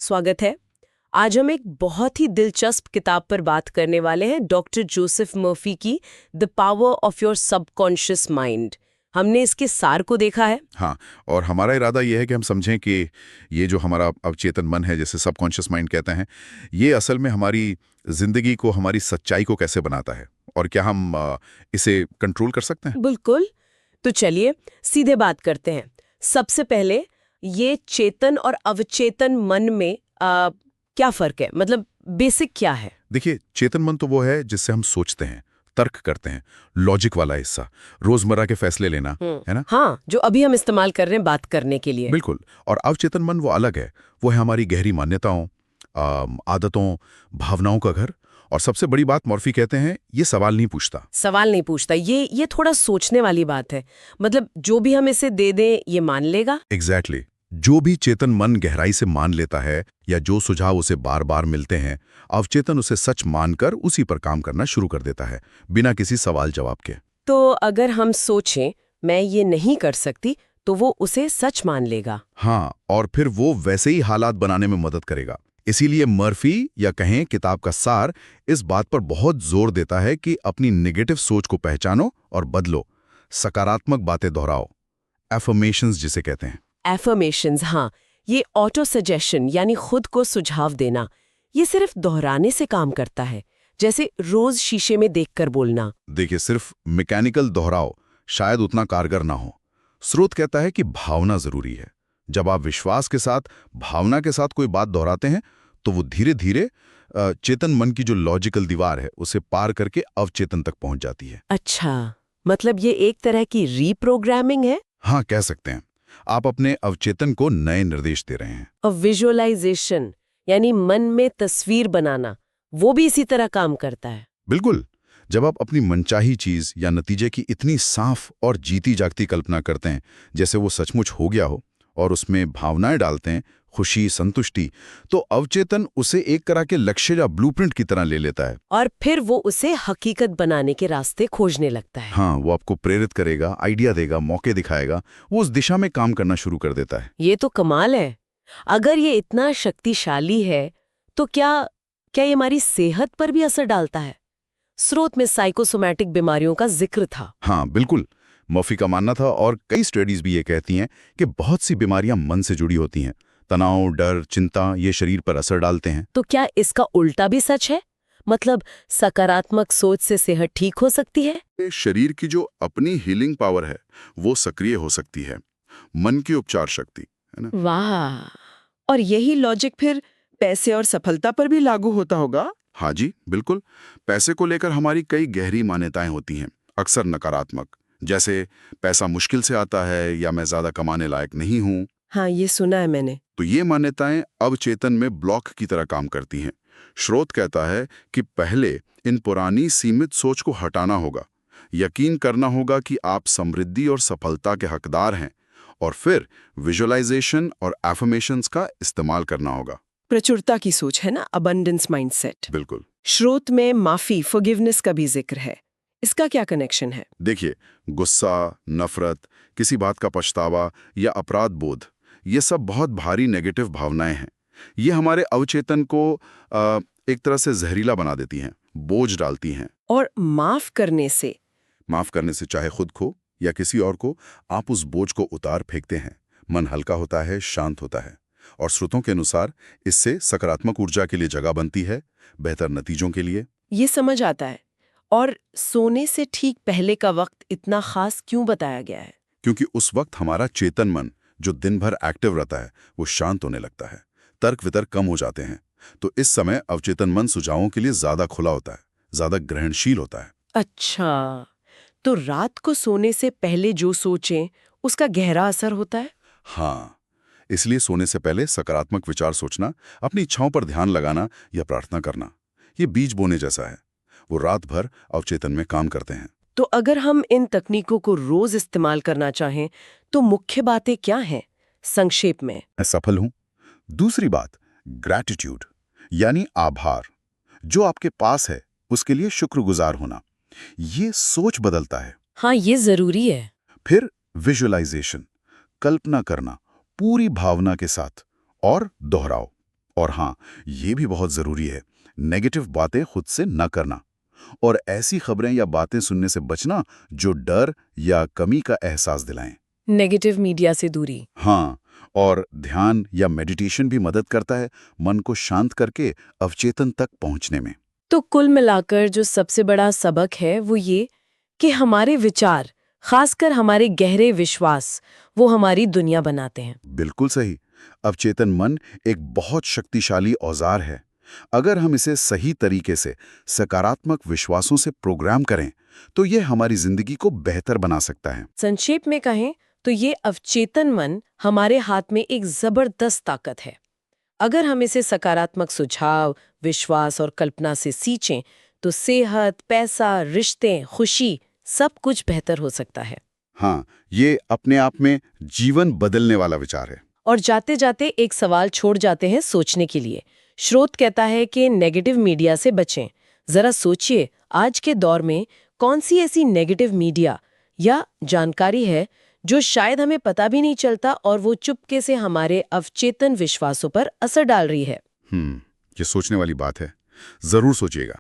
स्वागत है। आज हम एक बहुत ही दिलचस्प किताब पर बात करने वाले हैं, डॉक्टर जोसेफ मर्फी की the power of your subconscious mind. हमने इसके सार को देखा है। हाँ, और हमारा इरादा ये है कि हम समझें कि ये जो हमारा अवचेतन मन है, जैसे सबकॉन्शियस माइंड कहते हैं, ये असल में हमारी जिंदगी को, हमारी सच्चाई को कैसे बनाता है और क्या हम इसे कंट्रोल कर सकते हैं। बिल्कुल। तो चलिए सीधे बात करते हैं। सबसे पहले ये चेतन और अवचेतन मन में क्या फर्क है, मतलब बेसिक क्या है? देखिए, चेतन मन तो वो है जिससे हम सोचते हैं, तर्क करते हैं, लॉजिक वाला हिस्सा, रोजमर्रा के फैसले लेना, है ना। हाँ, जो अभी हम इस्तेमाल कर रहे हैं बात करने के लिए। बिल्कुल। और अवचेतन मन वो अलग है, वो है हमारी गहरी मान्यताओं, आदतों, भावनाओं का घर। और सबसे बड़ी बात, मॉर्फी कहते हैं, ये सवाल नहीं पूछता। सवाल नहीं पूछता, ये थोड़ा सोचने वाली बात है। मतलब जो भी हम इसे दे दें ये मान लेगा। एग्जैक्टली। जो भी चेतन मन गहराई से मान लेता है या जो सुझाव उसे बार बार मिलते हैं, अवचेतन उसे सच मानकर उसी पर काम करना शुरू कर देता है, बिना किसी सवाल जवाब के। तो अगर हम सोचें मैं ये नहीं कर सकती, तो वो उसे सच मान लेगा। हाँ, और फिर वो वैसे ही हालात बनाने में मदद करेगा। इसीलिए मर्फी, या कहें किताब का सार, इस बात पर बहुत जोर देता है कि अपनी नेगेटिव सोच को पहचानो और बदलो, सकारात्मक बातें दोहराओ, एफर्मेशंस जिसे कहते हैं। एफर्मेशंस, हाँ, ये ऑटो सजेशन यानी खुद को सुझाव देना, ये सिर्फ दोहराने से काम करता है, जैसे रोज शीशे में देखकर बोलना। देखिए, सिर्फ मैकेनिकल दोहराव शायद उतना कारगर ना हो। स्रोत कहता है कि भावना जरूरी है। जब आप विश्वास के साथ, भावना के साथ कोई बात दोहराते हैं, तो वो धीरे धीरे चेतन मन की जो लॉजिकल दीवार है उसे पार करके अवचेतन तक पहुंच जाती है। अच्छा, मतलब ये एक तरह की रीप्रोग्रामिंग है। हाँ, कह सकते हैं। आप अपने अवचेतन को नए निर्देश दे रहे हैं। और विजुअलाइजेशन यानी मन में तस्वीर बनाना, वो भी इसी तरह काम करता है। बिल्कुल। जब आप अपनी मनचाही चीज या नतीजे की इतनी साफ और जीती जागती कल्पना करते हैं, जैसे वो सचमुच हो गया हो, और उसमें भावनाएं डालते हैं, खुशी, संतुष्टि, तो अवचेतन उसे एक तरह के लक्ष्य या ब्लूप्रिंट की तरह ले लेता है। और फिर वो उसे हकीकत बनाने के रास्ते खोजने लगता है। हाँ, वो आपको प्रेरित करेगा, आइडिया देगा, मौके दिखाएगा, वो उस दिशा में काम करना शुरू कर देता है। ये तो कमाल है। अगर ये इतना शक्तिशाली है, तो क्या क्या ये हमारी सेहत पर भी असर डालता है? स्रोत में साइकोसोमैटिक बीमारियों का जिक्र था। हाँ, बिल्कुल। मर्फी का मानना था, और कई स्टडीज भी ये कहती हैं, कि बहुत सी बीमारियां मन से जुड़ी होती हैं। तनाव, डर, चिंता, ये शरीर पर असर डालते हैं। तो क्या इसका उल्टा भी सच है? मतलब सकारात्मक सोच से सेहत ठीक हो सकती है? शरीर की जो अपनी हीलिंग पावर है, वो सक्रिय हो सकती है। मन की उपचार शक्ति, है ना। वाह! और यही लॉजिक फिर पैसे और सफलता पर भी लागू होता होगा? हाँ जी, बिल्कुल। पैसे को लेकर हमारी कई गहरी मान्यताएं होती हैं, अक्सर नकारात्मक, जैसे पैसा मुश्किल से आता है, या मैं ज्यादा कमाने लायक नहीं हूँ। हाँ, ये सुना है मैंने। तो ये मान्यताएं अवचेतन में ब्लॉक की तरह काम करती हैं। स्रोत कहता है कि पहले इन पुरानी सीमित सोच को हटाना होगा, यकीन करना होगा कि आप समृद्धि और सफलता के हकदार हैं, और फिर विजुअलाइजेशन और एफर्मेशंस का इस्तेमाल करना होगा। प्रचुरता की सोच है ना, अबंडेंस माइंडसेट। बिल्कुल। स्रोत में माफी, फॉरगिवनेस का भी जिक्र है। इसका क्या कनेक्शन है? देखिए, गुस्सा, नफरत, किसी बात का पछतावा या अपराध बोध, ये सब बहुत भारी नेगेटिव भावनाएं हैं। ये हमारे अवचेतन को एक तरह से जहरीला बना देती हैं, बोझ डालती हैं। और माफ करने से? माफ करने से, चाहे खुद को या किसी और को, आप उस बोझ को उतार फेंकते हैं। मन हल्का होता है, शांत होता है, और स्रोतों के अनुसार इससे सकारात्मक ऊर्जा के लिए जगह बनती है, बेहतर नतीजों के लिए। ये समझ आता है। और सोने से ठीक पहले का वक्त इतना खास क्यों बताया गया है? क्योंकि उस वक्त हमारा चेतन मन, जो दिन भर एक्टिव रहता है, वो शांत होने लगता है, तर्क वितर्क कम हो जाते हैं। तो इस समय अवचेतन मन सुझावों के लिए ज्यादा खुला होता है, ज्यादा ग्रहणशील होता है। अच्छा, तो रात को सोने से पहले जो सोचें, उसका गहरा असर होता है? हाँ, इसलिए सोने से पहले सकारात्मक विचार सोचना, अपनी इच्छाओं पर ध्यान लगाना या प्रार्थना करना, ये बीज बोने जैसा है। वो रात भर अवचेतन में काम करते हैं। तो अगर हम इन तकनीकों को रोज इस्तेमाल करना चाहें, तो मुख्य बातें क्या हैं? संक्षेप में। मैं सफल हूं। दूसरी बात, ग्रैटिट्यूड, यानी आभार। जो आपके पास है उसके लिए शुक्रगुजार होना, ये सोच बदलता है। हाँ, ये जरूरी है। फिर विजुअलाइजेशन, कल्पना करना पूरी भावना के साथ, और दोहराओ, और हाँ, ये भी बहुत ज़रूरी है, नेगेटिव बातें खुद से न करना और ऐसी खबरें या बातें सुनने से बचना जो डर या कमी का एहसास दिलाएं। नेगेटिव मीडिया से दूरी। हाँ, और ध्यान या मेडिटेशन भी मदद करता है मन को शांत करके अवचेतन तक पहुंचने में। तो कुल मिलाकर जो सबसे बड़ा सबक है वो ये कि हमारे विचार, खासकर हमारे गहरे विश्वास, वो हमारी दुनिया बनाते हैं। बिल्कुल सही। अवचेतन मन एक बहुत शक्तिशाली औजार है। अगर हम इसे सही तरीके से सकारात्मक विश्वासों से प्रोग्राम करें तो ये हमारी जिंदगी को बेहतर बना सकता है। संक्षेप में कहें तो ये अवचेतन मन हमारे हाथ में एक जबरदस्त ताकत है। अगर हम इसे सकारात्मक सुझाव, विश्वास और कल्पना से सींचें तो सेहत, पैसा, रिश्ते, खुशी सब कुछ बेहतर हो सकता है। हाँ, ये अपने आप में जीवन बदलने वाला विचार है। और जाते जाते एक सवाल छोड़ जाते हैं सोचने के लिए। स्रोत कहता है कि नेगेटिव मीडिया से बचें। जरा सोचिए, आज के दौर में कौन सी ऐसी नेगेटिव मीडिया या जानकारी है जो शायद हमें पता भी नहीं चलता और वो चुपके से हमारे अवचेतन विश्वासों पर असर डाल रही है। ये सोचने वाली बात है। जरूर सोचिएगा।